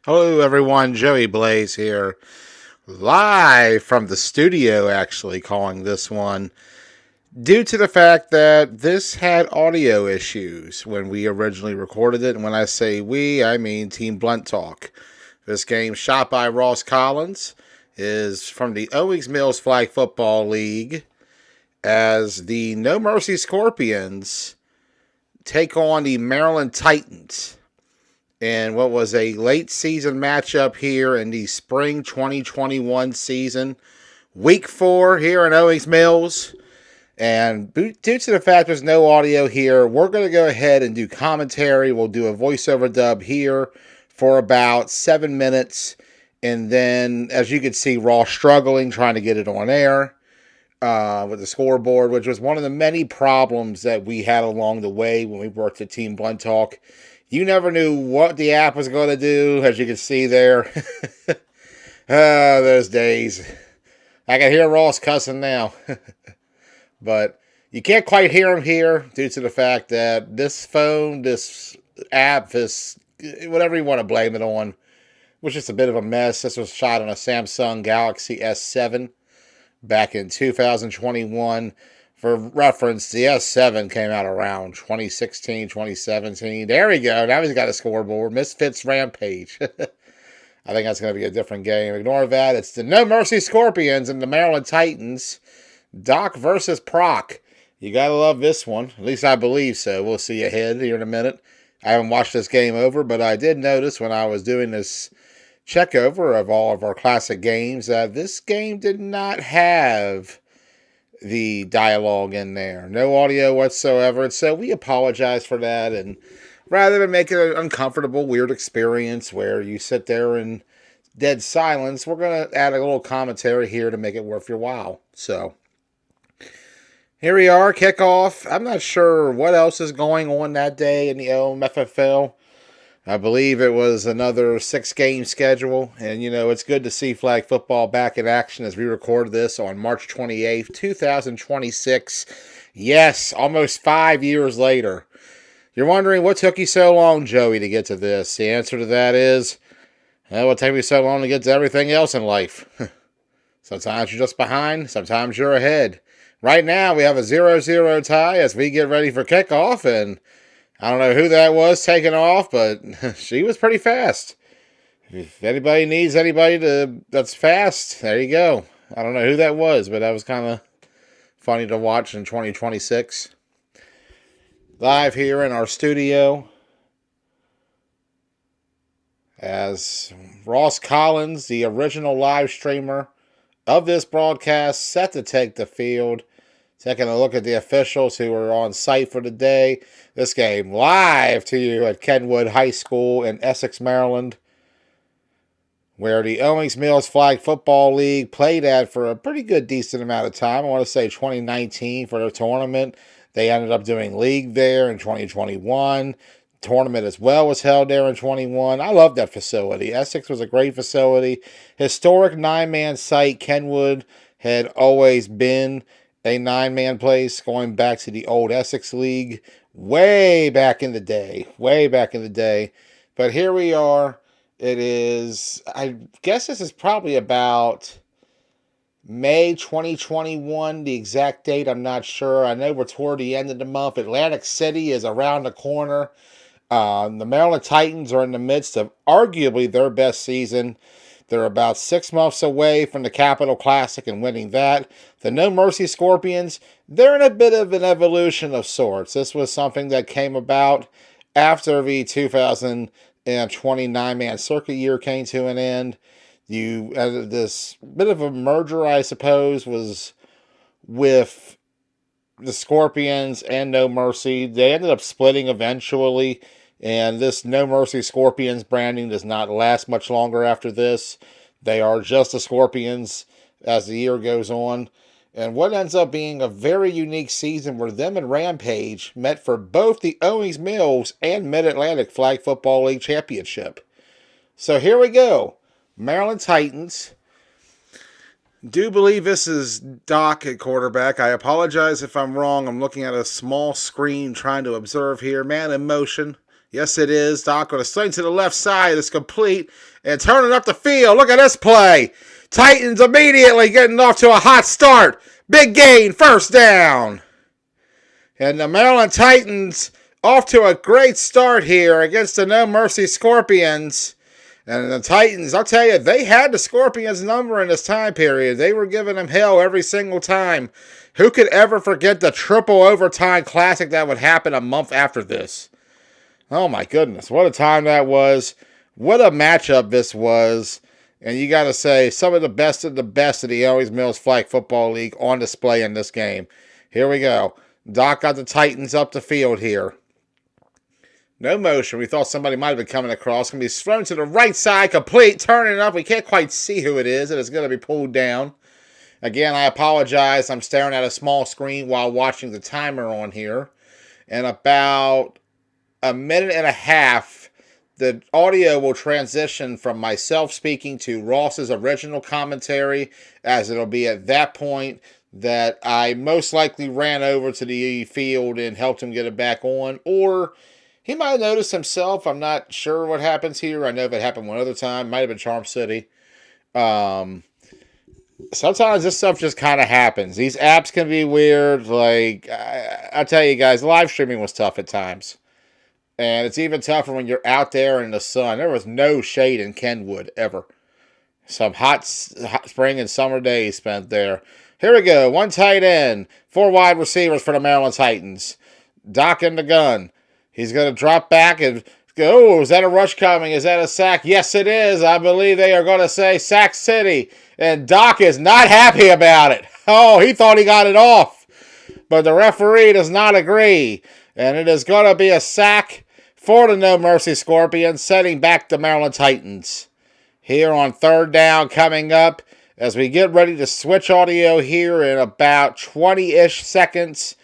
Hello, everyone. Joey Blaze here, live from the studio, actually, calling this one, due to the fact that this had audio issues when we originally recorded it. And when I say we, I mean Team Blunt Talk. This game, shot by Ross Collins, is from the Owing Mills Flag Football League, as the No Mercy Scorpions take on the Maryland Titans in what was a late season matchup here in the spring 2021 season. Week 4 here in Owings Mills. And due to the fact there's no audio here, we're going to go ahead and do commentary. We'll do a voiceover dub here for about 7 minutes. And then, as you can see, Raw struggling, trying to get it on air with the scoreboard, which was one of the many problems that we had along the way when we worked at Team Blunt Talk. You never knew what the app was going to do, as you can see there. Those days. I can hear Ross cussing now. But you can't quite hear him here due to the fact that this phone, this app, this whatever you want to blame it on, was just a bit of a mess. This was shot on a Samsung Galaxy S7 back in 2021. For reference, the S7 came out around 2016, 2017. There we go. Now he's got a scoreboard. Misfits Rampage. I think that's going to be a different game. Ignore that. It's the No Mercy Scorpions and the Maryland Titans. Doc versus Proc. You got to love this one. At least I believe so. We'll see ahead here in a minute. I haven't watched this game over, but I did notice when I was doing this check over of all of our classic games that this game did not have the dialogue in there. No audio whatsoever. And so we apologize for that. And rather than make it an uncomfortable, weird experience where you sit there in dead silence, we're going to add a little commentary here to make it worth your while. So here we are, kickoff. I'm not sure what else is going on that day in the OMFFL. I believe it was another 6-game schedule. And, it's good to see flag football back in action as we record this on March 28th, 2026. Yes, almost 5 years later. You're wondering, what took you so long, Joey, to get to this? The answer to that is, well, what took me so long to get to everything else in life? Sometimes you're just behind, sometimes you're ahead. Right now, we have a 0-0 tie as we get ready for kickoff, and I don't know who that was taking off, but she was pretty fast. If anybody needs anybody that's fast, there you go. I don't know who that was, but that was kind of funny to watch in 2026. Live here in our studio as Ross Collins, the original live streamer of this broadcast, set to take the field. Taking a look at the officials who are on site for the day. This game live to you at Kenwood High School in Essex, Maryland, where the Owings Mills Flag Football League played at for a pretty good, decent amount of time. I want to say 2019 for their tournament. They ended up doing league there in 2021. Tournament as well was held there in 21. I love that facility. Essex was a great facility. Historic 9-man site. Kenwood had always been a 9-man place going back to the old Essex League way back in the day. Way back in the day. But here we are. It is, I guess this is probably about May 2021. The exact date, I'm not sure. I know we're toward the end of the month. Atlantic City is around the corner. The Maryland Titans are in the midst of arguably their best season. They're about 6 months away from the Capital Classic and winning that. The No Mercy Scorpions, they're in a bit of an evolution of sorts. This was something that came about after the 2029-man circuit year came to an end. This bit of a merger, I suppose, was with the Scorpions and No Mercy. They ended up splitting eventually. And this No Mercy Scorpions branding does not last much longer after this. They are just the Scorpions as the year goes on. And what ends up being a very unique season where them and Rampage met for both the Owings Mills and Mid-Atlantic Flag Football League Championship. So here we go. Maryland Titans. Do believe this is Doc at quarterback. I apologize if I'm wrong. I'm looking at a small screen trying to observe here. Man in motion. Yes, it is. Doc on a swing to the left side. It's complete. And turning up the field. Look at this play. Titans immediately getting off to a hot start. Big gain. First down. And the Maryland Titans off to a great start here against the No Mercy Scorpions. And the Titans, I'll tell you, they had the Scorpions number in this time period. They were giving them hell every single time. Who could ever forget the triple overtime classic that would happen a month after this? Oh my goodness, what a time that was. What a matchup this was. And you got to say, some of the best of the Owing Mills Flag Football League on display in this game. Here we go. Doc got the Titans up the field here. No motion. We thought somebody might have been coming across. Going to be thrown to the right side, complete, turning up. We can't quite see who it is, and it's going to be pulled down. Again, I apologize. I'm staring at a small screen while watching the timer on here. In about a minute and a half, the audio will transition from myself speaking to Ross's original commentary, as it'll be at that point that I most likely ran over to the field and helped him get it back on, or he might have noticed himself. I'm not sure what happens here. I know if it happened one other time. Might have been Charm City. Sometimes this stuff just kind of happens. These apps can be weird. Like, I tell you guys, live streaming was tough at times. And it's even tougher when you're out there in the sun. There was no shade in Kenwood ever. Some hot spring and summer days spent there. Here we go. One tight end. 4 wide receivers for the Maryland Titans. Doc in the gun. He's going to drop back and go. Oh, is that a rush coming? Is that a sack? Yes, it is. I believe they are going to say Sack City. And Doc is not happy about it. Oh, he thought he got it off. But the referee does not agree. And it is going to be a sack for the No Mercy Scorpions, setting back the Maryland Titans. Here on third down coming up as we get ready to switch audio here in about 20-ish seconds.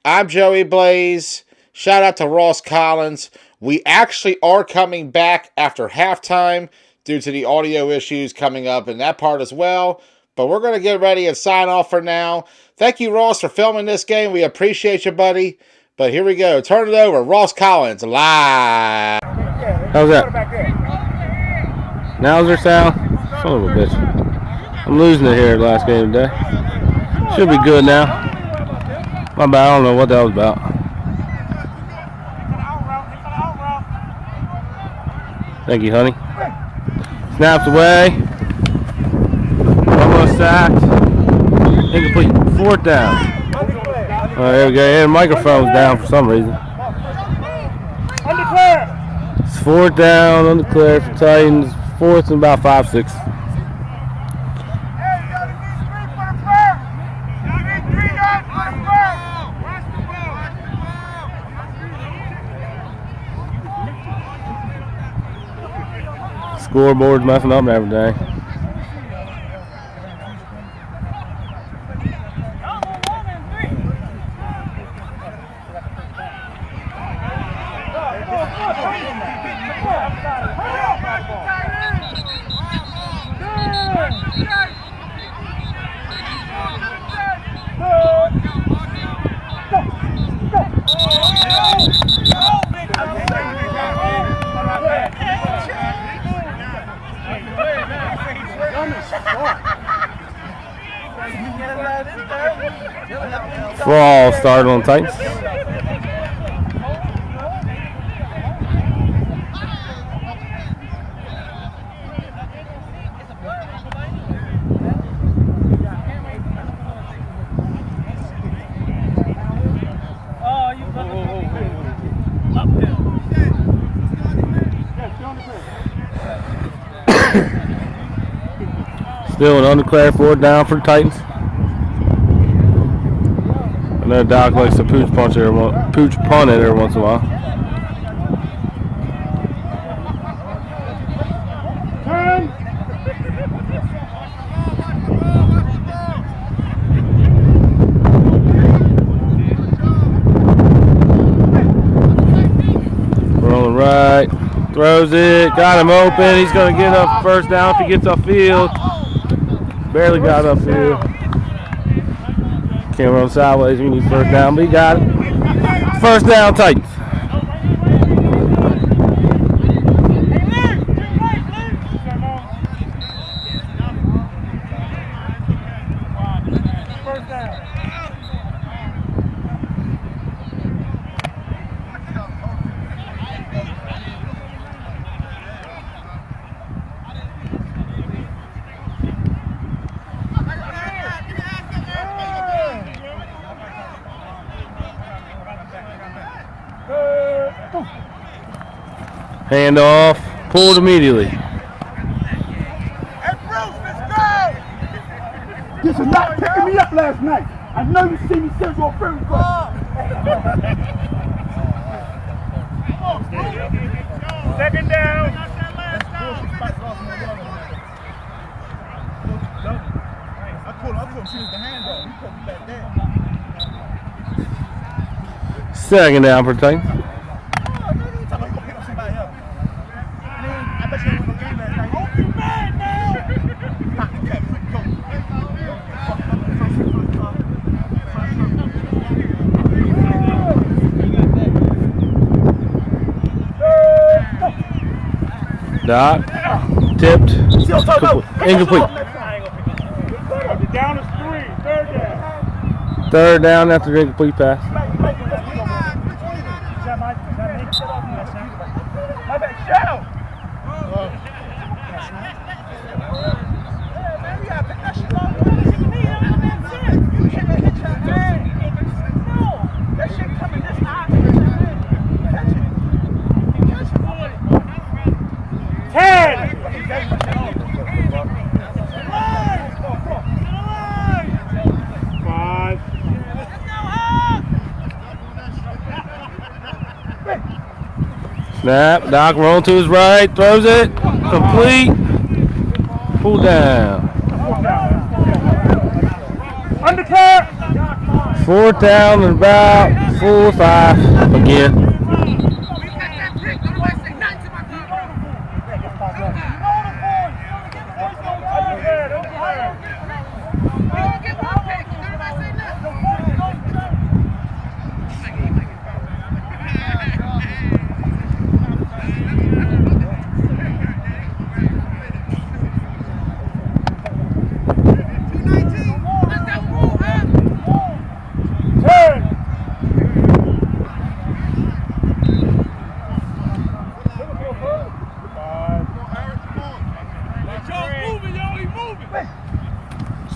I'm Joey Blaze. Shout out to Ross Collins. We actually are coming back after halftime due to the audio issues coming up in that part as well. But we're going to get ready and sign off for now. Thank you, Ross, for filming this game. We appreciate you, buddy. But here we go. Turn it over. Ross Collins, live. How's that? Now's there sound? Son of a bitch. I'm losing it here last game today. Should be good now. My bad. I don't know what that was about. Thank you, honey. Snaps away. Almost sacked. Incomplete. 4th down. There we go. Yeah, the microphone's down for some reason. It's 4th down, undeclared for Titans. 4th and about 5-6. Scoreboard's messing up and everything. Fall started on Titans. Still an undeclared 4th down for the Titans. I know Doc likes to pooch punt it every once in a while. Rolling right, throws it, got him open. He's going to get up 1st down if he gets off field. Barely got up field. Can't run sideways. We need 1st down, but he got it. 1st down, Titans. Hand off. Pulled immediately. Hey, Bruce, let's go! This is not picking me up last night. I know you see me send you a film call. Second down. I told him she was the handoff. He put me back there. Second down for the Titans. I bet you didn't win no game last night. Oh, you mad now? Doc. Tipped. Incomplete. Down is 3. Third down. Third down after the incomplete pass. My bad, Shadow. That shit coming this high. Catch it. 10. Snap. Doc rolling to his right. Throws it. Complete. Pull down. Undercut. 4th down and about 4 or 5 again.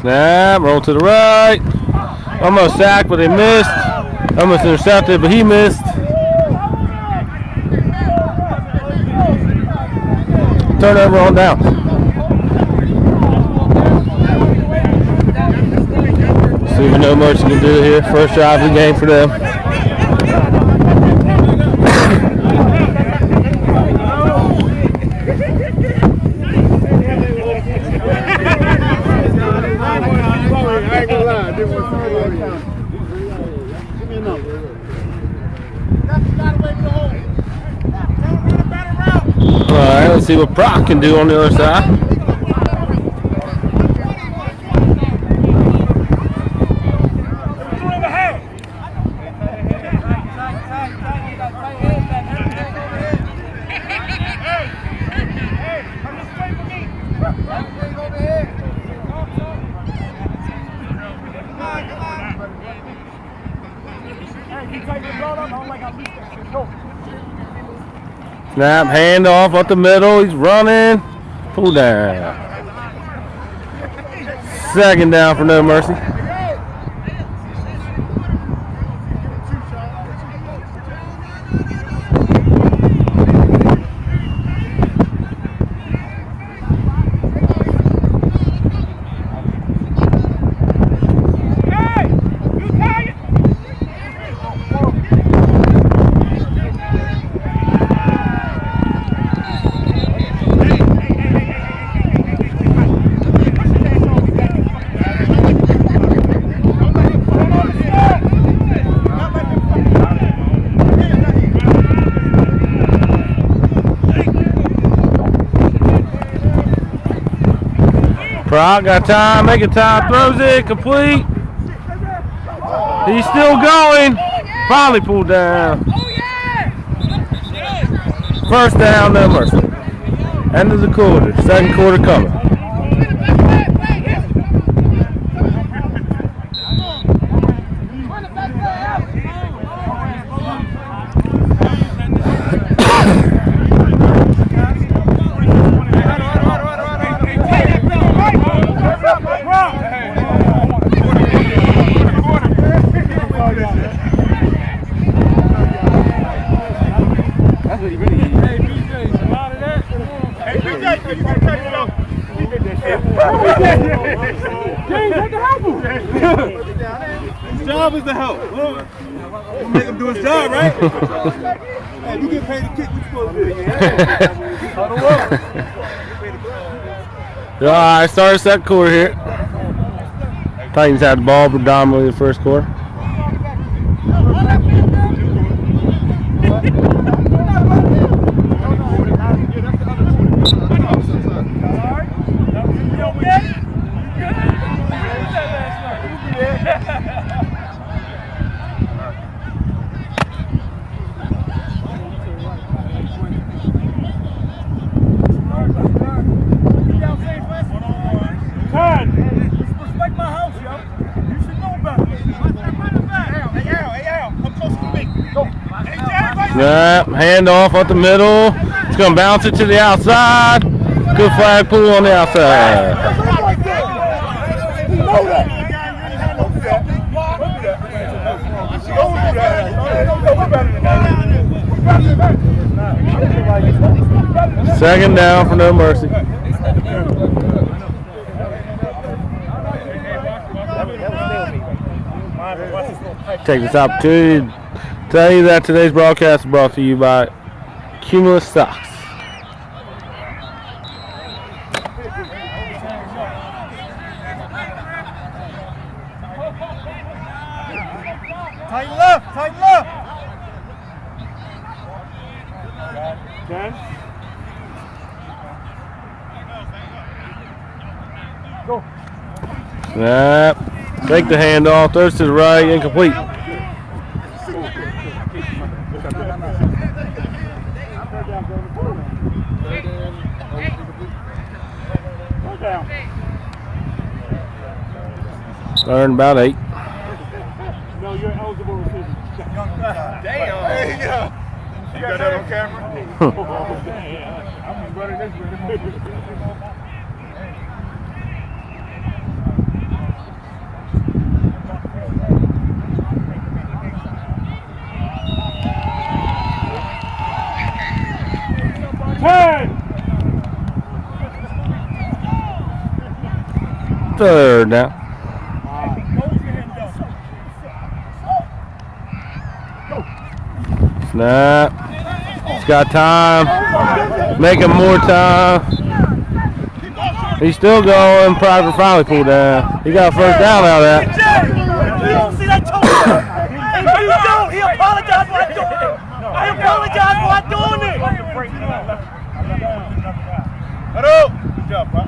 Snap, roll to the right. Almost sacked, but they missed. Almost intercepted, but he missed. Turnover on down. See what No Mercy can do here. First drive of the game for them. Alright, let's see what Brock can do on the other side. Snap, hand off up the middle. He's running. Pull down. Second down for No Mercy. Brock got time, make it time, throws it, complete. He's still going. Finally pulled down. First down, No Mercy. End of the quarter, second quarter coming. That's what he really is. Hey, Big J, you can take it up. James, had to help him. His job is to help. Well, you make him do his job, right? Hey, you get paid to kick, what you supposed to do? All right, start second quarter here. Titans had the ball predominantly in the first quarter. Respect my house, yo. You should know better. Hey, Al, come closer to me. Go. Hey, Snap, hand off up the middle. It's going to bounce it to the outside. Good flag pull on the outside. Second down for No Mercy. Take this opportunity to tell you that today's broadcast is brought to you by Cumulus Stocks. Tighten left, tighten left. 10. Go. Snap. Take the handoff. Throws to the right. Incomplete. Earned about 8. No, you're eligible receiver. Damn. There you go. You got that on camera? I'm running this with him. Third down. Snap. He's got time. Making more time. He's still going. Proctor finally pulled down. He got a first down out of that. You don't see that toe? If you don't, he apologized for not doing it. I apologize for not doing it. Hello. Good job, bro.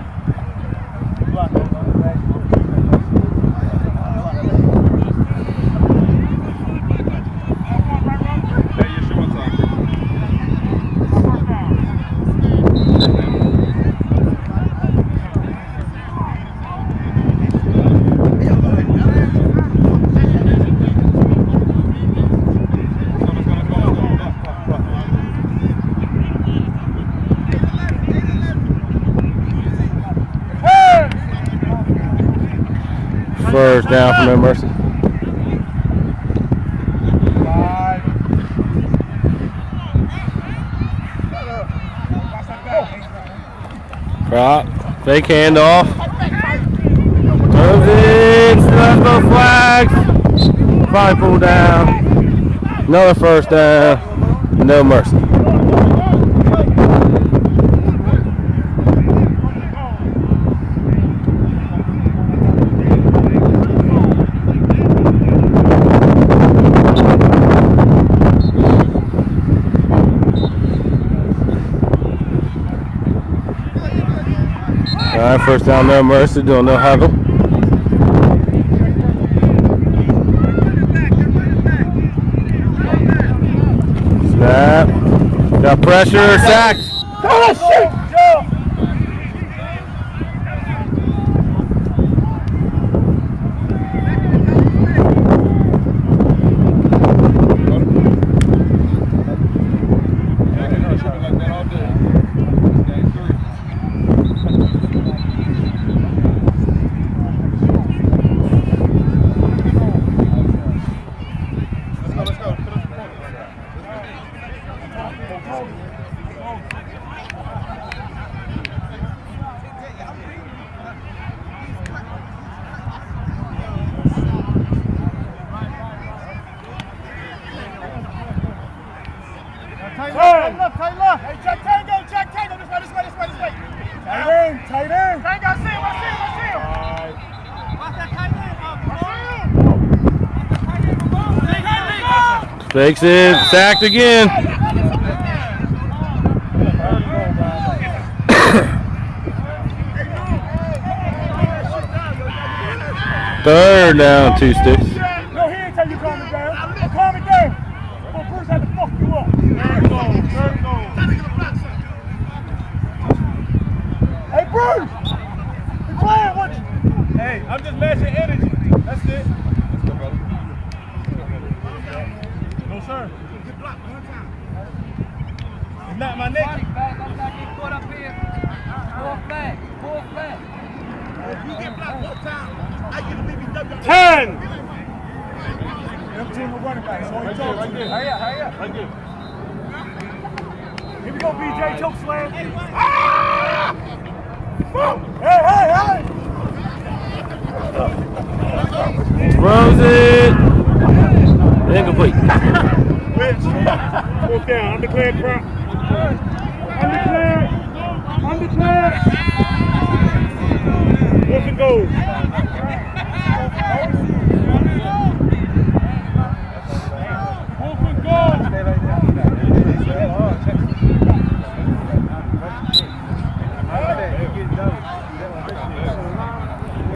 First down for No Mercy. Prop. Fake handoff. Throws it. Left no flags. Finally pulled down. Another first down. No Mercy. All right, first down, No Mercy, doing no huggle. Snap. Got pressure, sacked. Oh, shit! Fakes it. Sacked again. Third down, 2 sticks. No, he ain't tell you calm it down. Calm it down. Well, Bruce had to fuck you up. Third goal. Hey, Bruce! You playing with you? Hey, I'm just matching energy. That's it. Let's go, brother. No, sir. Good block one time. It's not my neck. I'm not getting caught up here. Fourth flag. If you get blocked one time, I get a BBW. 10! Them team of running backs. So right there. Hurry up. Right there. Here we go, BJ. Choke slam. Ah! Hey! Throws it. Incomplete. Fourth down. Undeclared prop. Undeclared. Fourth and goal.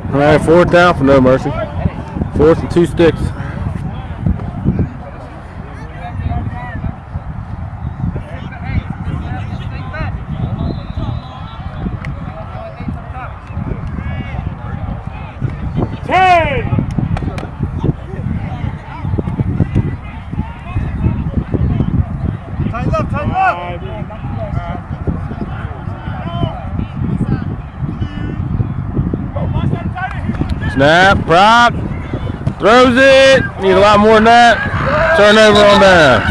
All right, 4th down for No Mercy. 4th and 2 sticks. Tighten up. Snap, prop, throws it. Need a lot more than that. Turnover on down.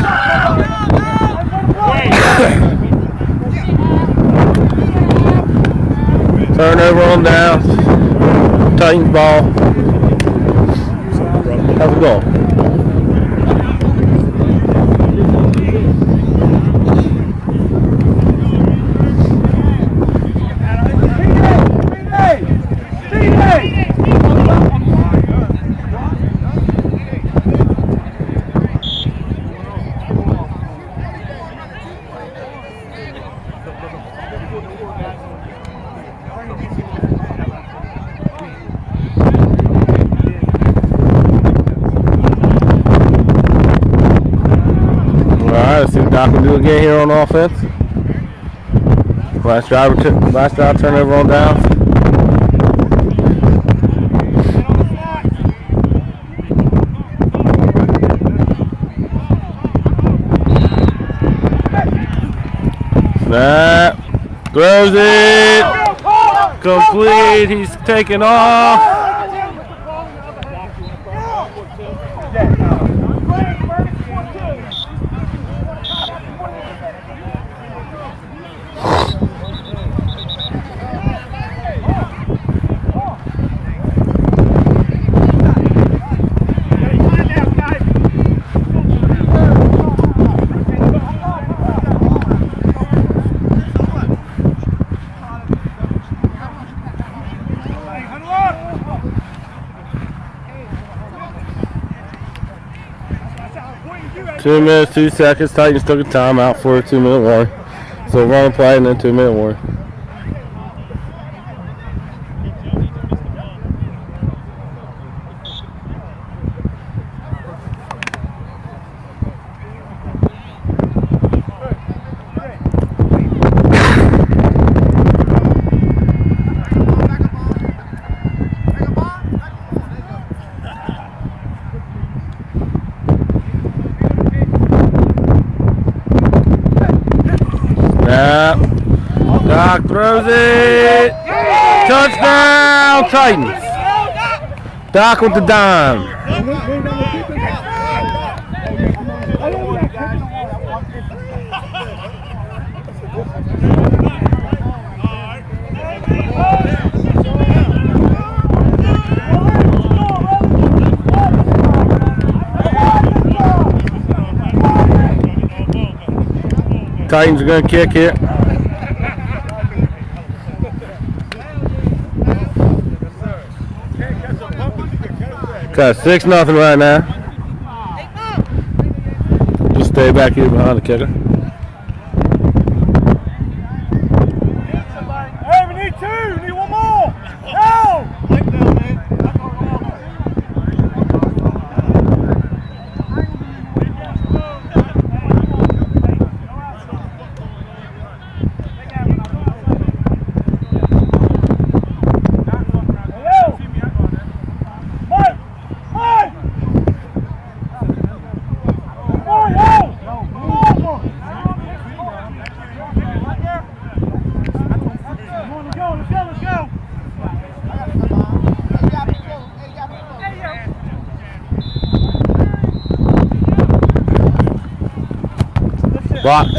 Turnover on down. Titans ball. How's it going? Let's see what Doc can do again here on offense. Last drive turnover on down. Snap, throws it, complete. He's taking off. Two minutes, 2 seconds. Titans took a timeout for a 2-minute warning. So run a play and then 2-minute warning. Doc throws it. Touchdown, Titans. Doc with the dime. Titans are going to kick here. Got 6-0 right now. Stay back here behind the kicker. Hey, we need two. We need one more. No. Blocked.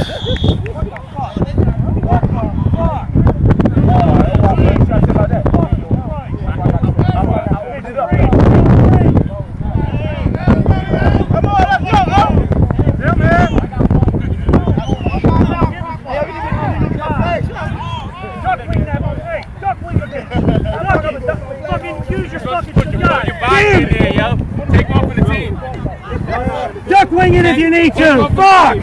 Duck wing it if you need to. Fuck!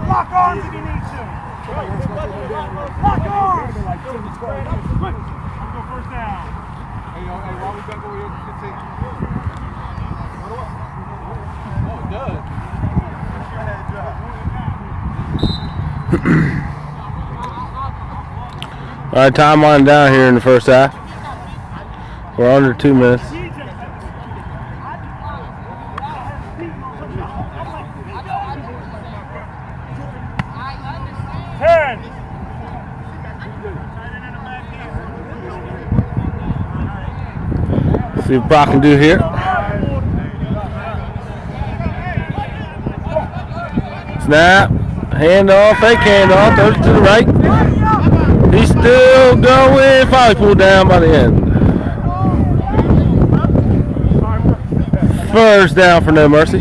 Lock arms if you need to. Lock arms. I'm going first down. Hey, why we back over here to 15? Oh, it does. All right, time winding down here in the first half. We're under 2 minutes. 10. See what Brock can do here. Snap, handoff, fake handoff, throws it to the right. He's still going, finally pulled down by the end. First down for No Mercy.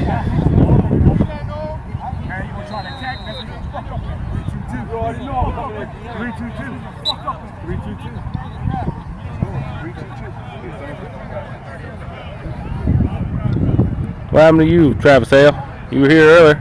What happened to you, Travis Hale? You were here earlier.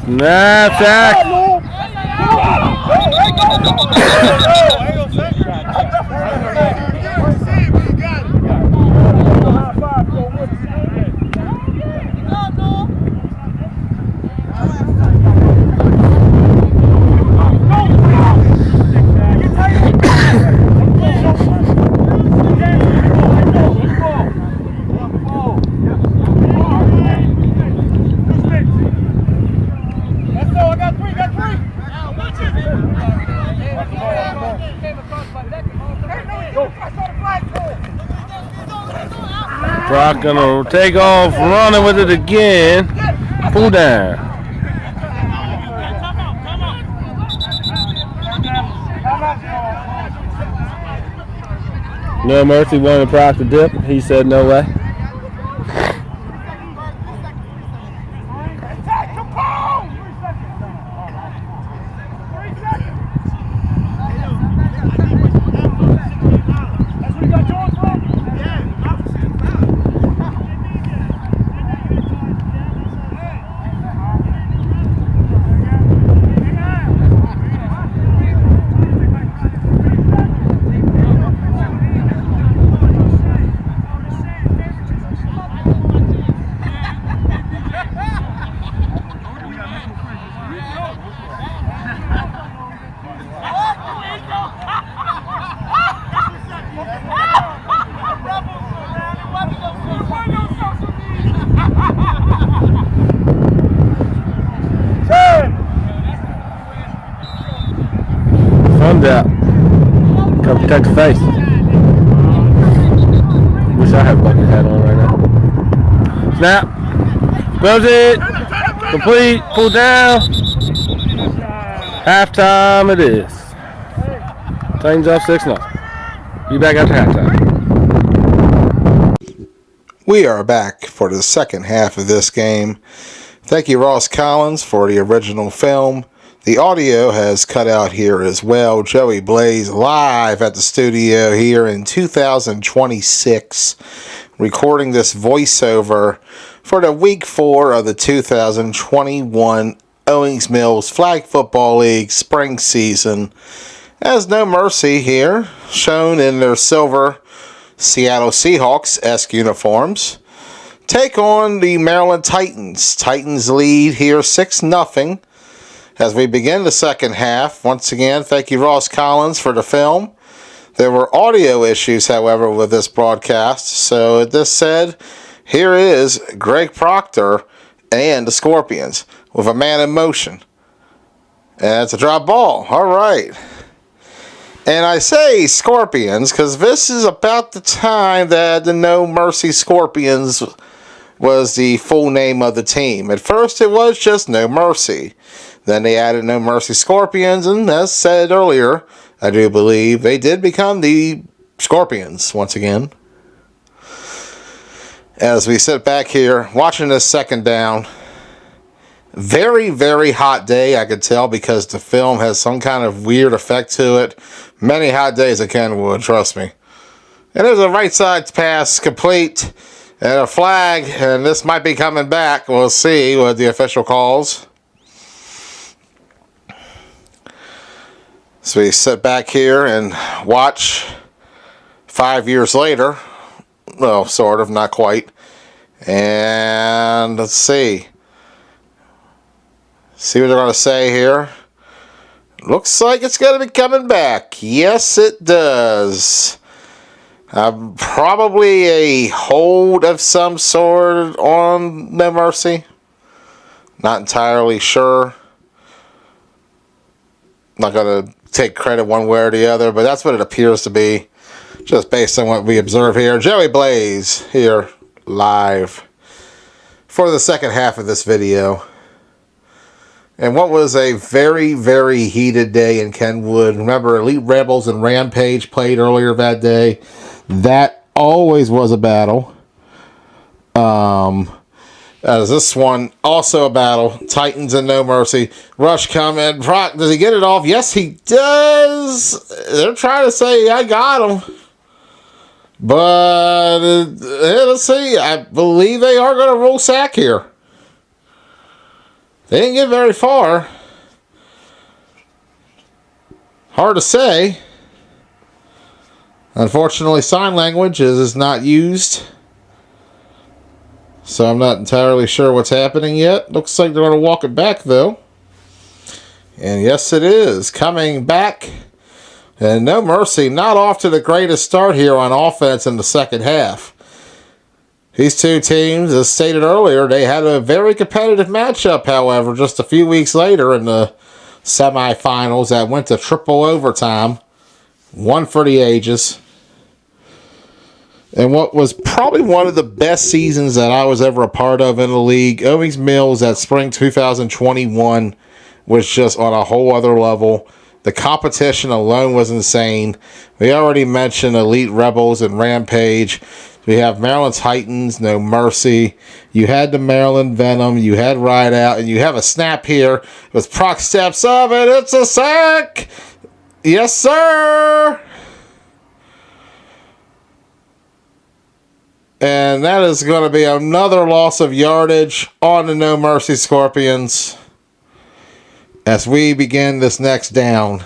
Snap, sack. Brock gonna take off, running with it again. Pull down. No Mercy wanted Brock to dip. He said no way. Yeah. Come protect the face. Wish I had a bucket hat on right now. Snap. Close it. Complete. Pull down. Halftime it is. Titans up 6-0. Be back after halftime. We are back for the second half of this game. Thank you, Ross Collins, for the original film. The audio has cut out here as well. Joey Blaze live at the studio here in 2026, recording this voiceover for the Week 4 of the 2021 Owings Mills Flag Football League spring season. As No Mercy here, shown in their silver Seattle Seahawks-esque uniforms, take on the Maryland Titans. Titans lead here 6-0 as we begin the second half. Once again, thank you, Ross Collins, for the film. There were audio issues, however, with this broadcast. So, with this said, here is Greg Proctor and the Scorpions with a man in motion. And it's a drop ball. All right. And I say Scorpions because this is about the time that the No Mercy Scorpions was the full name of the team. At first, it was just No Mercy. Then they added No Mercy Scorpions, and as said earlier, I do believe they did become the Scorpions once again. As we sit back here, watching this second down, very, very hot day, I could tell, because the film has some kind of weird effect to it. Many hot days at Kenwood, trust me. And there's a right side pass complete, and a flag, and this might be coming back. We'll see what the official calls. So we sit back here and watch 5 years later. Well, sort of, not quite. And let's see. See what they're going to say here. Looks like it's going to be coming back. Yes, it does. Probably a hold of some sort on No Mercy. Not entirely sure. Not going to take credit one way or the other, but that's what it appears to be, just based on what we observe here. Joey Blaze here live for the second half of this video. And what was a very, very heated day in Kenwood. Remember, Elite Rebels and Rampage played earlier that day. That always was a battle. As this one, also a battle. Titans and No Mercy. Rush coming. Brock, does he get it off? Yes, he does. They're trying to say, I got him. But, let's see. I believe they are going to rule sack here. They didn't get very far. Hard to say. Unfortunately, sign language is not used. So I'm not entirely sure what's happening yet. Looks like they're going to walk it back, though. And yes, it is. Coming back. And No Mercy not off to the greatest start here on offense in the second half. These two teams, as stated earlier, they had a very competitive matchup, however, just a few weeks later in the semifinals that went to triple overtime. One for the ages. And what was probably one of the best seasons that I was ever a part of in the league, Owings Mills at spring 2021 was just on a whole other level. The competition alone was insane. We already mentioned Elite Rebels and Rampage. We have Maryland Titans, No Mercy. You had the Maryland Venom. You had Ride Out. And you have a snap here with Proc steps up, and it's a sack. Yes, sir. And that is going to be another loss of yardage on the No Mercy Scorpions as we begin this next down.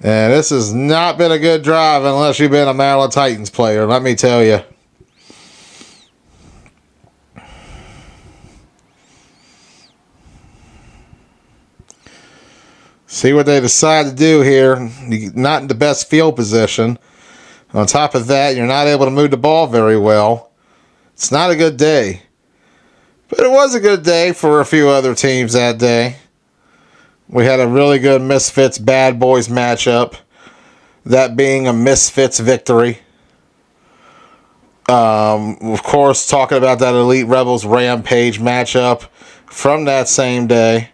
And this has not been a good drive unless you've been a Maryland Titans player, let me tell you. See what they decide to do here. You're not in the best field position. On top of that, you're not able to move the ball very well. It's not a good day. But it was a good day for a few other teams that day. We had a really good Misfits Bad Boys matchup. That being a Misfits victory. Of course, talking about that Elite Rebels Rampage matchup from that same day.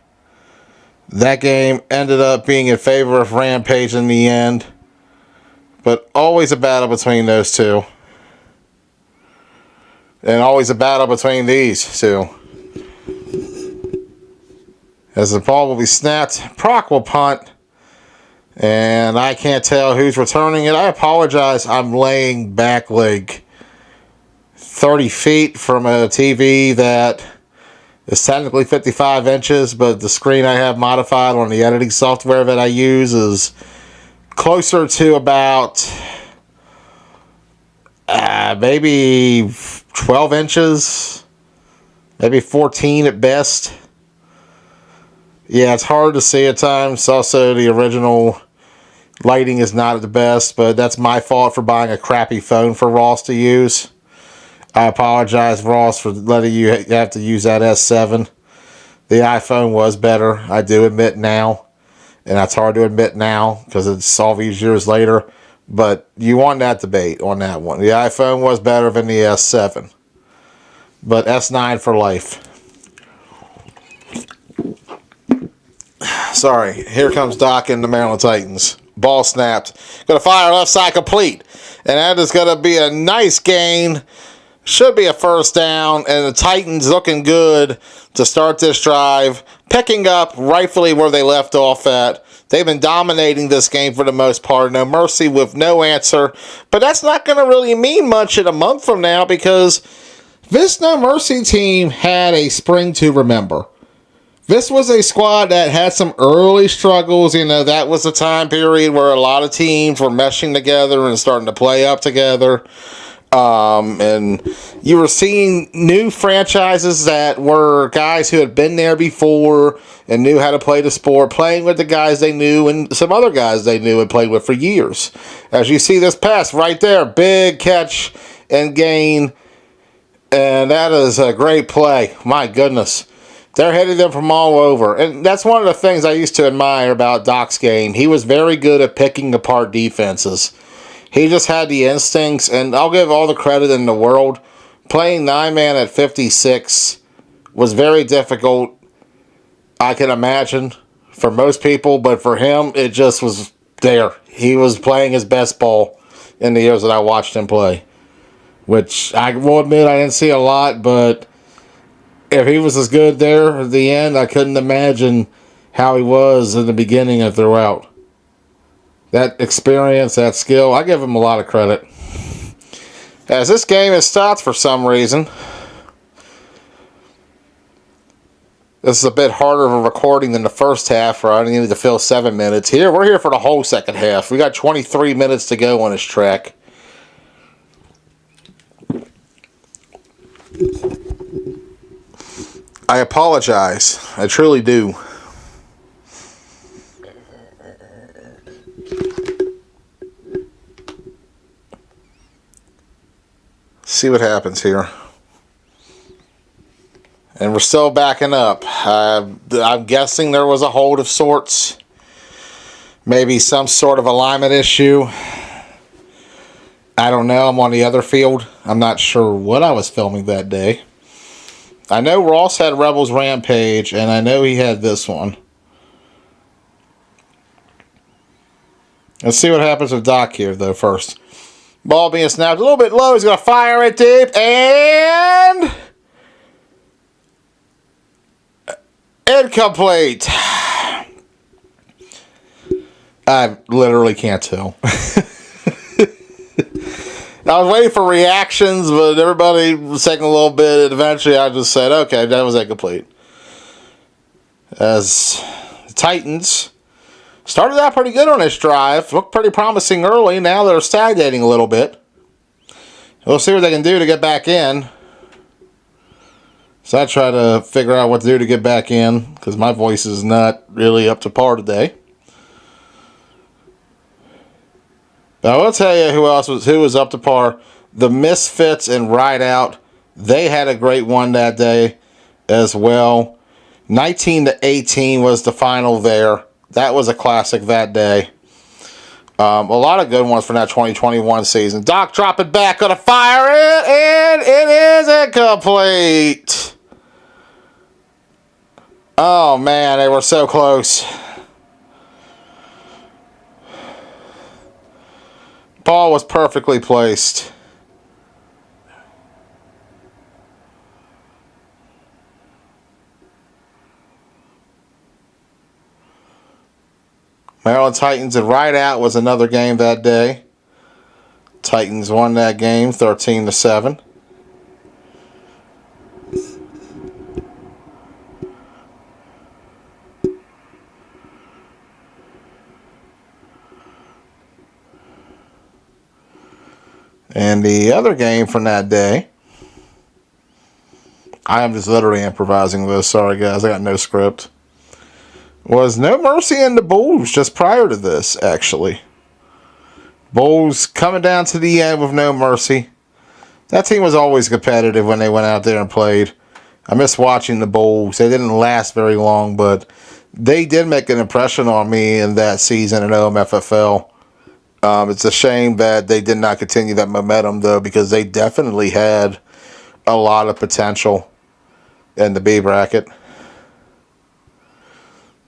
That game ended up being in favor of Rampage in the end. But always a battle between those two. And always a battle between these two. As the ball will be snapped, Proc will punt. And I can't tell who's returning it. I apologize. I'm laying back like 30 feet from a TV that is technically 55 inches, but the screen I have modified on the editing software that I use is closer to about maybe 12 inches, maybe 14 at best. Yeah, it's hard to see at times. Also, the original lighting is not at the best, but that's my fault for buying a crappy phone for Ross to use. I apologize, Ross, for letting you have to use that S7. The iPhone was better, I do admit now. And that's hard to admit now because it's all these years later. But you won that debate on that one. The iPhone was better than the S7. But S9 for life. Sorry, here comes Doc and the Maryland Titans. Ball snapped. Going to fire left side complete. And that is going to be a nice gain. Should be a first down, and the Titans looking good to start this drive, picking up rightfully where they left off at. They've been dominating this game for the most part. No mercy with no answer, but that's not going to really mean much in a month from now because this No Mercy team had a spring to remember. This was a squad that had some early struggles. You know, that was a time period where a lot of teams were meshing together and starting to play up together. And you were seeing new franchises that were guys who had been there before and knew how to play the sport, playing with the guys they knew and some other guys they knew and played with for years. As you see this pass right there, big catch and gain, and that is a great play. My goodness. They're hitting them from all over. And that's one of the things I used to admire about Doc's game. He was very good at picking apart defenses. He just had the instincts, and I'll give all the credit in the world. Playing 9-man at 56 was very difficult, I can imagine, for most people, but for him, it just was there. He was playing his best ball in the years that I watched him play, which I will admit I didn't see a lot, but if he was as good there at the end, I couldn't imagine how he was in the beginning and throughout. That experience, that skill, I give him a lot of credit. As this game is stopped for some reason, this is a bit harder of a recording than the first half where I needed to fill 7 minutes. We're here for the whole second half. We got 23 minutes to go on this track. I apologize. I truly do. See what happens here. And we're still backing up. I'm guessing there was a hold of sorts. Maybe some sort of alignment issue. I don't know. I'm on the other field. I'm not sure what I was filming that day. I know Ross had Rebels Rampage, and I know he had this one. Let's see what happens with Doc here, though, first. Ball being snapped a little bit low. He's going to fire it deep. And incomplete. I literally can't tell. I was waiting for reactions, but everybody was taking a little bit. And eventually I just said, okay, that was incomplete. As the Titans started out pretty good on this drive. Looked pretty promising early. Now they're stagnating a little bit. We'll see what they can do to get back in. So I try to figure out what to do to get back in, because my voice is not really up to par today. But I will tell you who was up to par. The Misfits and Ride Out. They had a great one that day as well. 19-18 was the final there. That was a classic that day. A lot of good ones from that 2021 season. Doc drop it back, gonna fire it, and it is incomplete. Oh man, they were so close. Ball was perfectly placed. Maryland Titans and right out was another game that day. Titans won that game 13-7. And the other game from that day, I am just literally improvising this. Sorry guys, I got no script. Was No Mercy in the Bulls just prior to this, actually. Bulls coming down to the end with No Mercy. That team was always competitive when they went out there and played. I miss watching the Bulls. They didn't last very long, but they did make an impression on me in that season in OMFFL. It's a shame that they did not continue that momentum, though, because they definitely had a lot of potential in the B bracket.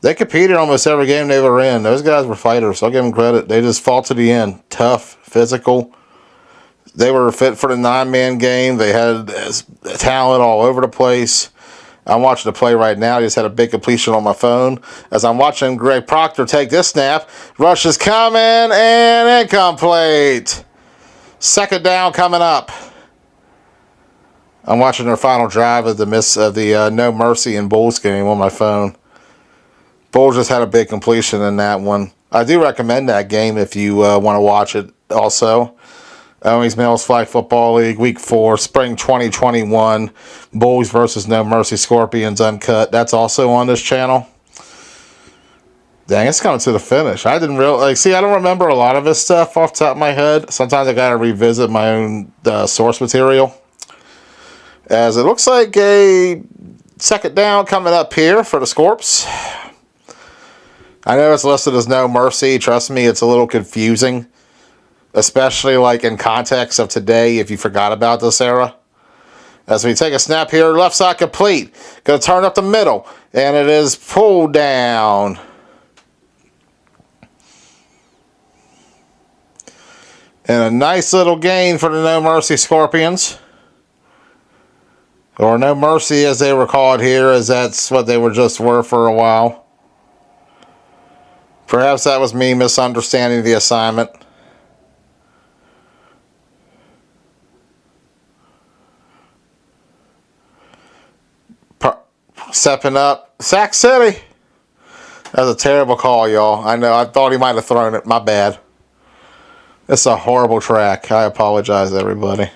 They competed almost every game they were in. Those guys were fighters. I'll give them credit. They just fought to the end. Tough, physical. They were fit for the 9-man game. They had talent all over the place. I'm watching the play right now. I just had a big completion on my phone. As I'm watching Greg Proctor take this snap. Rush is coming and incomplete. Second down coming up. I'm watching their final drive of the No Mercy and Bulls game on my phone. Bulls just had a big completion in that one. I do recommend that game if you want to watch it also. Owing's Mills Flag Football League, Week 4, Spring 2021. Bulls versus No Mercy Scorpions Uncut. That's also on this channel. Dang, it's coming to the finish. I didn't really... I don't remember a lot of this stuff off the top of my head. Sometimes I got to revisit my own source material. As it looks like a second down coming up here for the Scorps. I know it's listed as No Mercy. Trust me, it's a little confusing. Especially like in context of today, if you forgot about this era. As we take a snap here, left side complete. Going to turn up the middle. And it is pulled down. And a nice little gain for the No Mercy Scorpions. Or No Mercy as they were called here, as that's what they were for a while. Perhaps that was me misunderstanding the assignment. Stepping up. Sac City. That was a terrible call, y'all. I know. I thought he might have thrown it. My bad. It's a horrible track. I apologize, everybody.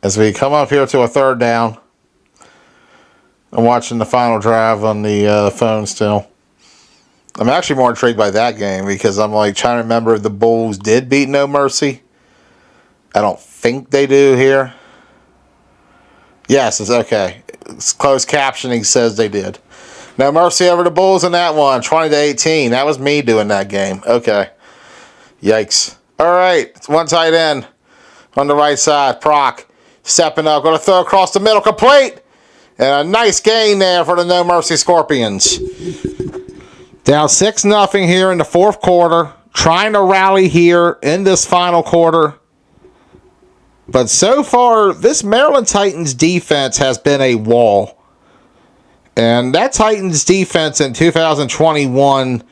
As we come up here to a third down, I'm watching the final drive on the phone still. I'm actually more intrigued by that game because I'm like trying to remember if the Bulls did beat No Mercy. I don't think they do here. Yes, it's okay. It's closed captioning says they did. No Mercy over the Bulls in that one, 20-18. That was me doing that game. Okay. Yikes. All right, it's one tight end on the right side. Proc. Stepping up, going to throw across the middle, complete. And a nice gain there for the No Mercy Scorpions. Down 6-0 here in the fourth quarter. Trying to rally here in this final quarter. But so far, this Maryland Titans defense has been a wall. And that Titans defense in 2021,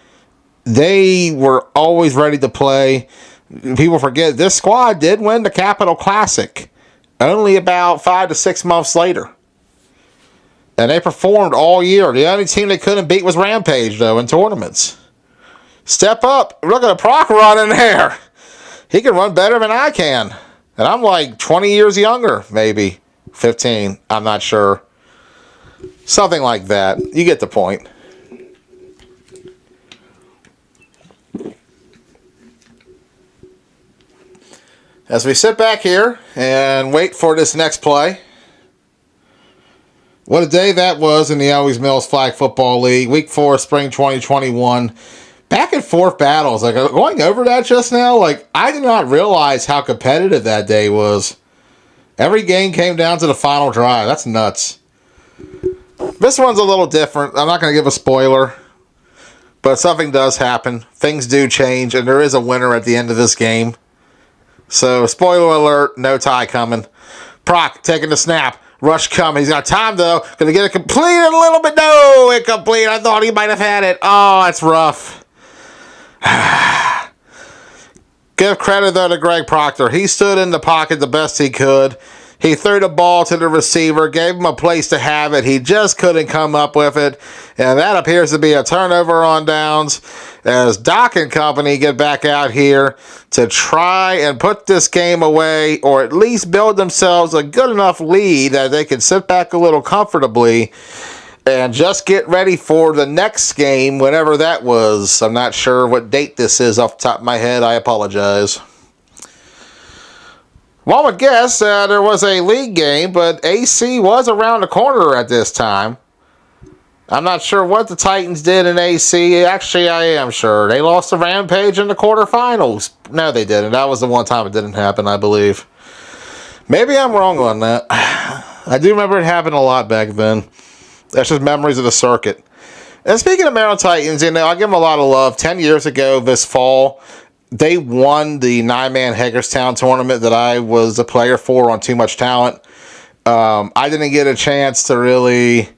they were always ready to play. People forget, this squad did win the Capital Classic. Only about 5 to 6 months later. And they performed all year. The only team they couldn't beat was Rampage, though, in tournaments. Step up. Look at a Proc running there. He can run better than I can. And I'm like 20 years younger, maybe. 15. I'm not sure. Something like that. You get the point. As we sit back here and wait for this next play. What a day that was in the Owing Mills Flag Football League. Week 4, Spring 2021. Back and forth battles. Like, going over that just now, like, I did not realize how competitive that day was. Every game came down to the final drive. That's nuts. This one's a little different. I'm not going to give a spoiler. But something does happen. Things do change, and there is a winner at the end of this game. So, spoiler alert, no tie coming. Proc taking the snap. Rush coming. He's got time, though. Going to get it completed a little bit. No, incomplete. I thought he might have had it. Oh, that's rough. Give credit, though, to Greg Proctor. He stood in the pocket the best he could. He threw the ball to the receiver, gave him a place to have it. He just couldn't come up with it. And that appears to be a turnover on downs as Doc and company get back out here to try and put this game away, or at least build themselves a good enough lead that they can sit back a little comfortably and just get ready for the next game, whenever that was. I'm not sure what date this is off the top of my head. I apologize. One would guess there was a league game, but AC was around the corner at this time. I'm not sure what the Titans did in AC. Actually, I am sure. They lost to Rampage in the quarterfinals. No, they didn't. That was the one time it didn't happen, I believe. Maybe I'm wrong on that. I do remember it happened a lot back then. That's just memories of the circuit. And speaking of Maryland Titans, I give them a lot of love. 10 years ago this fall, they won the 9-man Hagerstown tournament that I was a player for on Too Much Talent. I didn't get a chance to really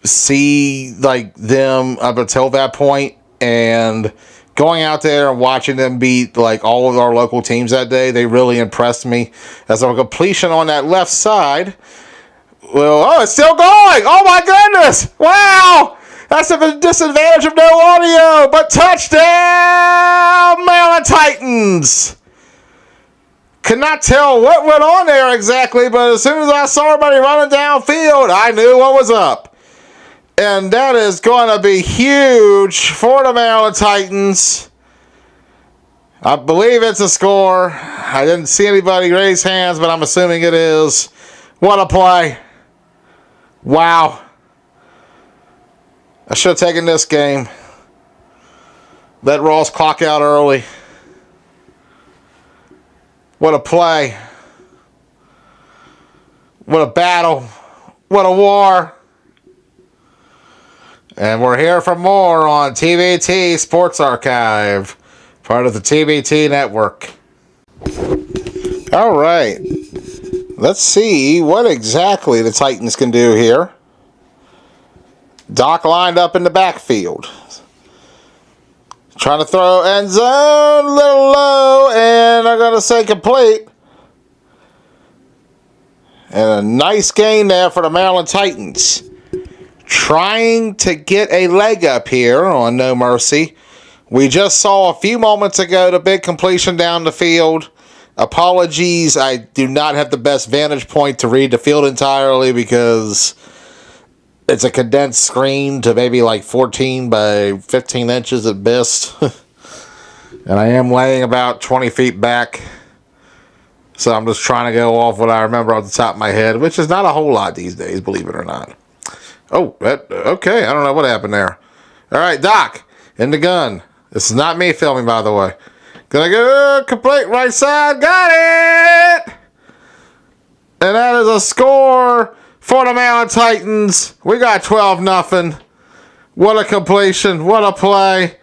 see them up until that point, and going out there and watching them beat all of our local teams that day, they really impressed me. As a completion on that left side, it's still going. Oh my goodness! Wow. That's a disadvantage of no audio, but touchdown, Maryland Titans. Could not tell what went on there exactly, but as soon as I saw everybody running downfield, I knew what was up. And that is going to be huge for the Maryland Titans. I believe it's a score. I didn't see anybody raise hands, but I'm assuming it is. What a play. Wow. I should have taken this game. Let Ross clock out early. What a play. What a battle. What a war. And we're here for more on TBT Sports Archive, part of the TBT network. All right. Let's see what exactly the Titans can do here. Doc lined up in the backfield. Trying to throw end zone, a little low, and I'm going to say complete. And a nice gain there for the Maryland Titans. Trying to get a leg up here on No Mercy. We just saw a few moments ago the big completion down the field. Apologies, I do not have the best vantage point to read the field entirely because it's a condensed screen to maybe 14 by 15 inches at best. And I am laying about 20 feet back. So I'm just trying to go off what I remember off the top of my head, which is not a whole lot these days, believe it or not. Oh, okay. I don't know what happened there. All right, Doc, in the gun. This is not me filming, by the way. Gonna go complete right side. Got it! And that is a score for the Maryland Titans. We got 12-0. What a completion. What a play.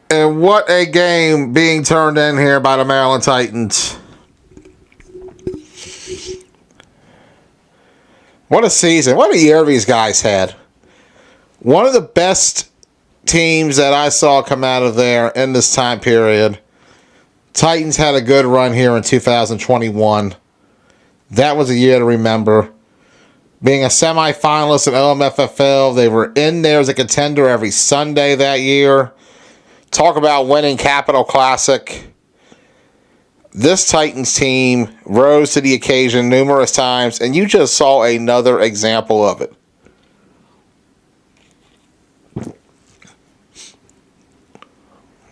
And what a game being turned in here by the Maryland Titans. What a season. What a year these guys had. One of the best teams that I saw come out of there in this time period. Titans had a good run here in 2021. That was a year to remember. Being a semifinalist in OMFFL, they were in there as a contender every Sunday that year. Talk about winning Capital Classic. This Titans team rose to the occasion numerous times, and you just saw another example of it.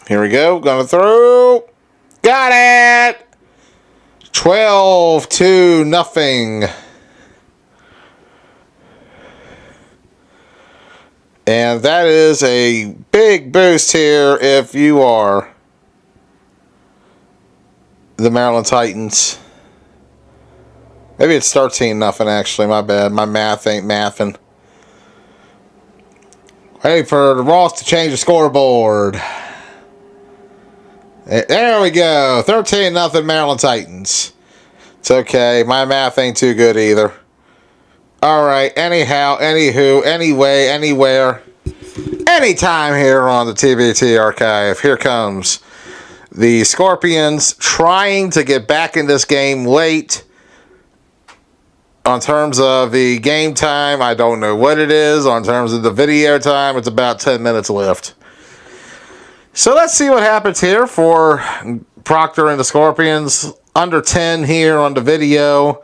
Here we go. Gonna throw. Got it. 12-0. And that is a big boost here if you are the Maryland Titans. Maybe it's 13-0 actually. My bad. My math ain't mathing. Wait for Ross to change the scoreboard. There we go. 13-0 Maryland Titans. It's okay. My math ain't too good either. Alright, anyhow, anywho, anyway, anywhere, anytime here on the TBT Archive, here comes the Scorpions trying to get back in this game late. On terms of the game time, I don't know what it is. On terms of the video time, it's about 10 minutes left. So let's see what happens here for Proctor and the Scorpions. Under 10 here on the video.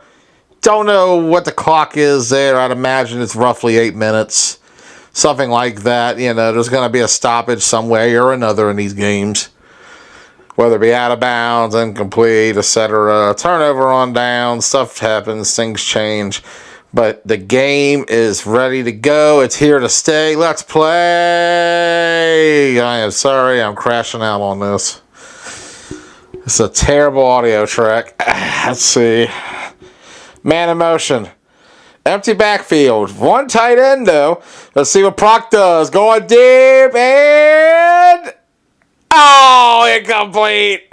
Don't know what the clock is there. I'd imagine it's roughly 8 minutes. Something like that. You know, there's going to be a stoppage some way or another in these games. Whether it be out of bounds, incomplete, etc. Turnover on down. Stuff happens. Things change. But the game is ready to go. It's here to stay. Let's play. I am sorry. I'm crashing out on this. It's a terrible audio track. Let's see. Man in motion. Empty backfield. One tight end, though. Let's see what Proc does. Going deep and... Oh, incomplete.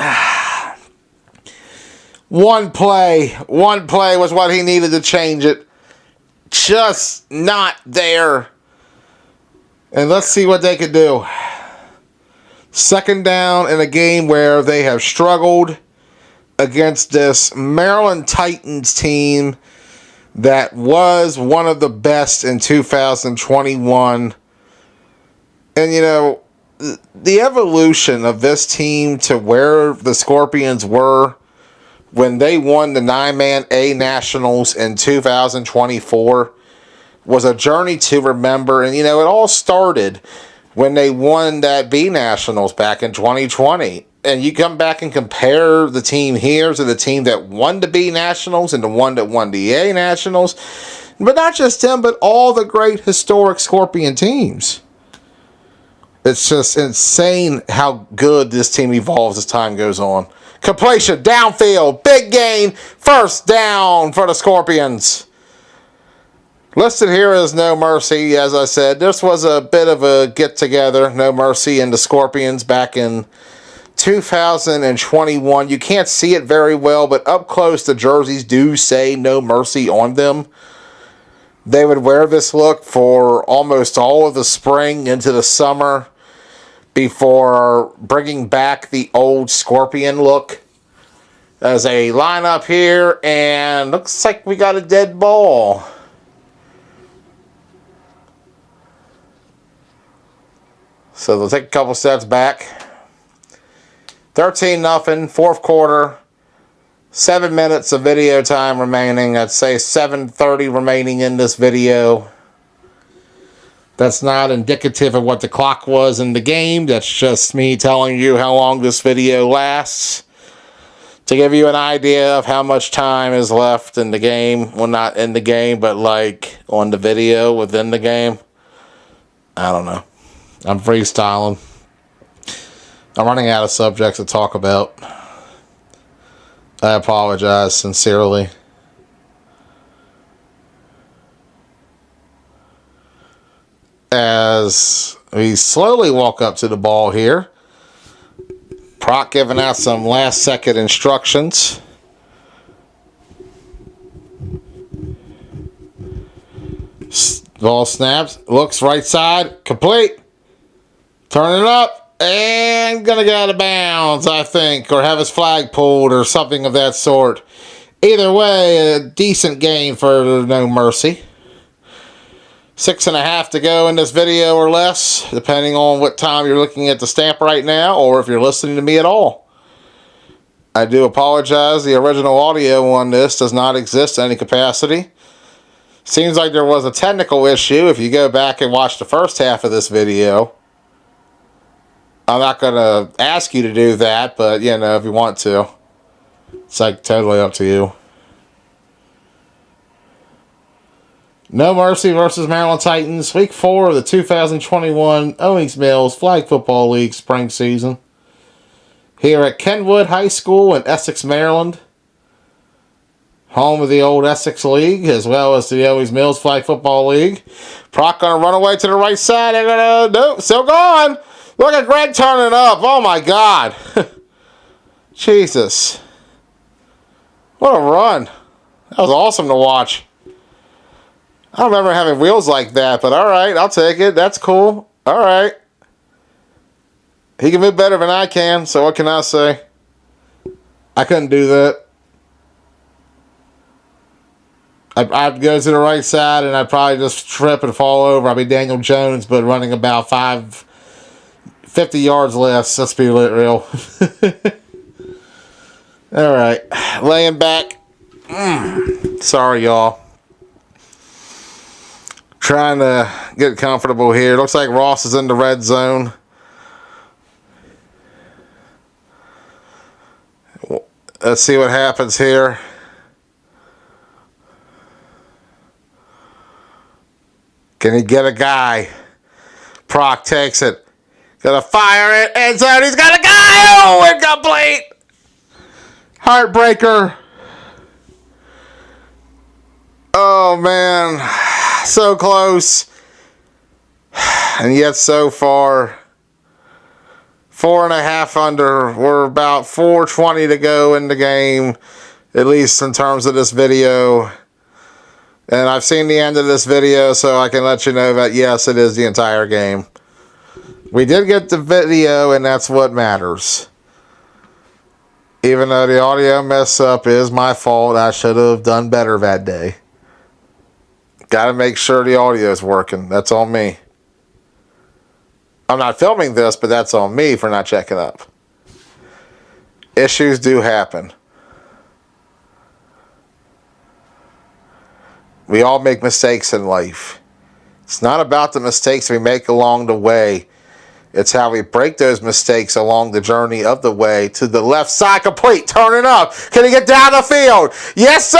One play was what he needed to change it. Just not there. And let's see what they could do. Second down in a game where they have struggled against this Maryland Titans team that was one of the best in 2021. And, you know, the evolution of this team to where the Scorpions were when they won the 9-man A Nationals in 2024 was a journey to remember. And, you know, it all started when they won that B Nationals back in 2020. And you come back and compare the team here to the team that won the B Nationals and the one that won the A Nationals. But not just them, but all the great historic Scorpion teams. It's just insane how good this team evolves as time goes on. Completion, downfield, big gain, first down for the Scorpions. Listed here as No Mercy, as I said. This was a bit of a get-together, No Mercy and the Scorpions back in 2021. You can't see it very well, but up close the jerseys do say No Mercy on them. They would wear this look for almost all of the spring into the summer before bringing back the old Scorpion look. There's a lineup here, and looks like we got a dead ball. So they'll take a couple steps back. 13-0, fourth quarter. 7 minutes of video time remaining. I'd say 7:30 remaining in this video. That's not indicative of what the clock was in the game. That's just me telling you how long this video lasts. To give you an idea of how much time is left in the game. Well, not in the game, but like on the video within the game. I don't know. I'm freestyling. I'm running out of subjects to talk about. I apologize sincerely. As we slowly walk up to the ball here. Proc giving out some last second instructions. Ball snaps. Looks right side. Complete. Turn it up. And gonna get out of bounds, I think. Or have his flag pulled or something of that sort. Either way, a decent game for No Mercy. 6.5 to go in this video or less, depending on what time you're looking at the stamp right now, or if you're listening to me at all. I do apologize. The original audio on this does not exist in any capacity. Seems like there was a technical issue if you go back and watch the first half of this video. I'm not going to ask you to do that, but, you know, if you want to. It's like totally up to you. No Mercy versus Maryland Titans. Week 4 of the 2021 Owing Mills Flag Football League spring season. Here at Kenwood High School in Essex, Maryland. Home of the old Essex League, as well as the Owing Mills Flag Football League. Proc going to run away to the right side. They're going to... Nope, still going. Look at Greg turning up. Oh, my God. Jesus. What a run. That was awesome to watch. I don't remember having wheels like that, but all right, I'll take it. That's cool. All right. He can move better than I can, so what can I say? I couldn't do that. I'd go to the right side, and I'd probably just trip and fall over. I'd be Daniel Jones, but running about 50 yards less. Let's be real. All right. Laying back. Sorry, y'all. Trying to get comfortable here. Looks like Ross is in the red zone. Let's see what happens here. Can he get a guy? Proc takes it. Gonna fire it. End zone. He's got a guy. Oh, incomplete. Heartbreaker. Oh, man. So close. And yet so far. 4.5 under. We're about 4:20 to go in the game. At least in terms of this video. And I've seen the end of this video, so I can let you know that, yes, it is the entire game. We did get the video, and that's what matters. Even though the audio mess up is my fault, I should have done better that day. Got to make sure the audio is working. That's on me. I'm not filming this, but that's on me for not checking up. Issues do happen. We all make mistakes in life. It's not about the mistakes we make along the way. It's how we break those mistakes along the journey of the way to the left side complete. Turning up. Can he get down the field? Yes, sir!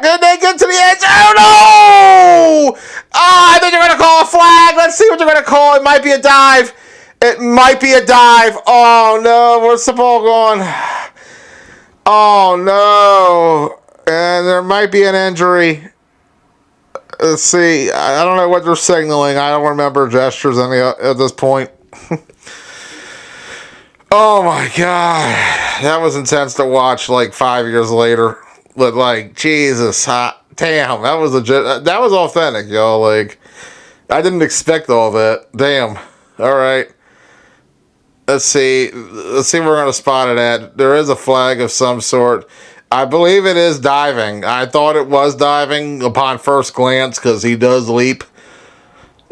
Can they get to the edge? Oh, no! I think they're going to call a flag. Let's see what they're going to call. It might be a dive. It might be a dive. Oh, no. Where's the ball going? Oh, no. And there might be an injury. Let's see. I don't know what they're signaling. I don't remember gestures at this point. Oh my God. That was intense to watch like 5 years later. But like, Jesus. Damn. That was legit. That was authentic, y'all. Like, I didn't expect all that. Damn. All right. Let's see. Let's see where we're going to spot it at. There is a flag of some sort. I believe it is diving. I thought it was diving upon first glance because he does leap.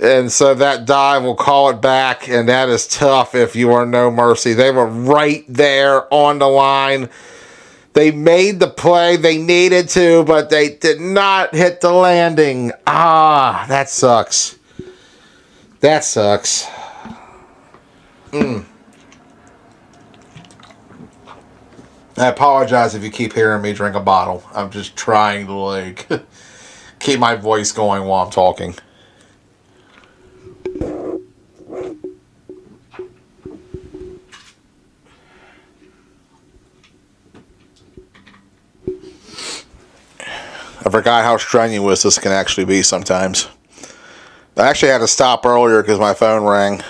And so that dive will call it back, and that is tough if you are No Mercy. They were right there on the line. They made the play they needed to, but they did not hit the landing. Ah, that sucks. That sucks. I apologize if you keep hearing me drink a bottle. I'm just trying to, like, keep my voice going while I'm talking. I forgot how strenuous this can actually be sometimes. I actually had to stop earlier because my phone rang.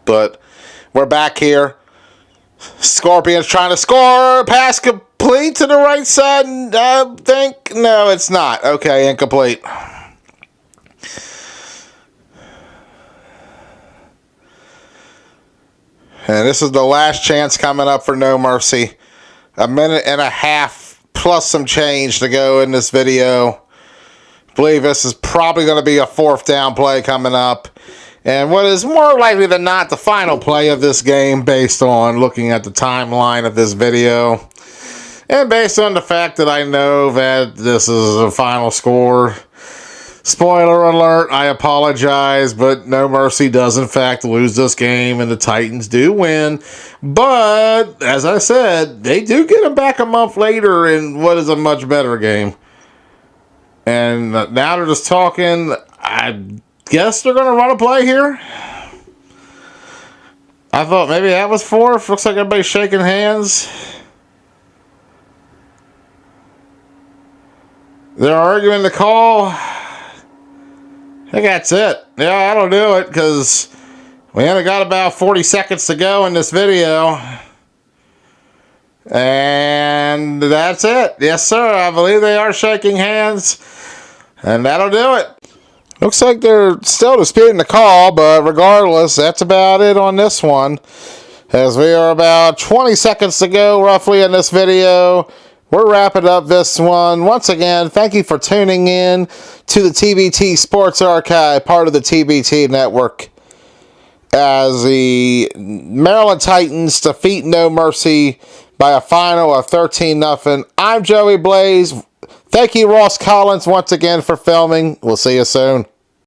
But we're back here. Scorpions trying to score. Pass complete to the right side. I think. No, it's not. Okay, incomplete. And this is the last chance coming up for No Mercy. 1.5 minutes plus some change to go in this video. I believe this is probably going to be a 4th down play coming up. And what is more likely than not the final play of this game based on looking at the timeline of this video. And based on the fact that I know that this is a final score. Spoiler alert, I apologize, but No Mercy does in fact lose this game and the Titans do win. But, as I said, they do get them back a month later in what is a much better game. And now they're just talking, I guess they're going to run a play here. I thought maybe that was fourth. Looks like everybody's shaking hands. They're arguing the call. I think that's it. Yeah, that'll do it because we only got about 40 seconds to go in this video. And that's it. Yes, sir. I believe they are shaking hands. And that'll do it. Looks like they're still disputing the call, but regardless, that's about it on this one. As we are about 20 seconds to go roughly in this video. We're wrapping up this one. Once again, thank you for tuning in to the TBT Sports Archive, part of the TBT Network. As the Maryland Titans defeat No Mercy by a final of 13-0. I'm Joey Blaze. Thank you, Ross Collins, once again for filming. We'll see you soon.